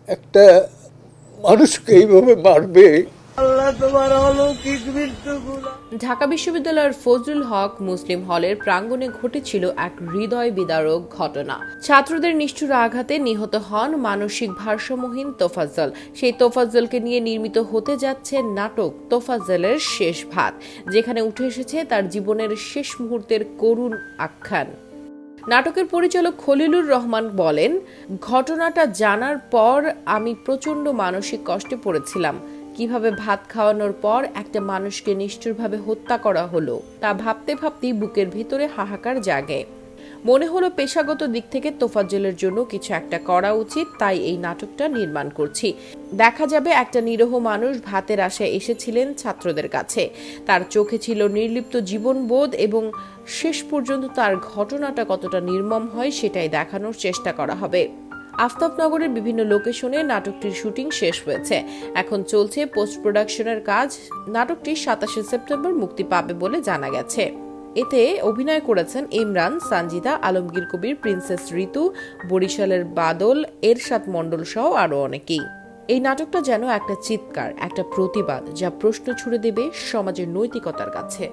একটা মানুষকে এইভাবে মারবে। ঢাকা বিশ্ববিদ্যালয়ের ফজলুল হক মুসলিম হলের প্রাঙ্গণে ঘটেছিল এক হৃদয় বিদারক ঘটনা। ছাত্রদের নিষ্ঠুর আঘাতে নিহত হন মানসিক ভারসাম্যহীন তোফাজ্জল। সেই তোফাজ্জলকে নিয়ে নির্মিত হতে যাচ্ছে নাটক তোফাজ্জলের শেষ ভাত, যেখানে উঠে এসেছে তার জীবনের শেষ মুহূর্তের করুণ আখ্যান। নাটকের পরিচালক খলিলুর রহমান বলেন, ঘটনাটা জানার পর আমি প্রচন্ড মানসিক কষ্টে পড়েছিলাম। কিভাবে ভাত খাওয়ানোর পর একটা মানুষকে নিষ্ঠুরভাবে হত্যা করা হলো তা ভাবতে ভাবতেই বুকের ভিতরে হাহাকার জাগে। মনে হলো পেশাগত দিক থেকে তোফাজ্জলের জন্য কিছু একটা করা উচিত, তাই এই নাটকটা নির্মাণ করছি। দেখা যাবে একটা নিরীহ মানুষ ভাতের আশায় এসেছিলেন ছাত্রদের কাছে। তার চোখে ছিল নির্লিপ্ত জীবনবোধ এবং শেষ পর্যন্ত তার ঘটনাটা কতটা নির্মম হয় সেটাই দেখানোর চেষ্টা করা হবে। আফতাবনগরের বিভিন্ন লোকেশনে নাটকটির শুটিং শেষ হয়েছে, এখন চলছে পোস্ট প্রোডাকশনের কাজ। নাটকটি 27 সেপ্টেম্বর মুক্তি পাবে বলে জানা গেছে। এতে অভিনয় করেছেন ইমরান, সানজিদা, আলমগীর কবির, প্রিন্সেস ঋতু, বরিশালের বাদল, এরশাদ মণ্ডল সহ আরো অনেকেই। এই নাটকটা যেন একটা চিৎকার, একটা প্রতিবাদ, যা প্রশ্ন ছুড়ে দেবে সমাজের নৈতিকতার কাছে।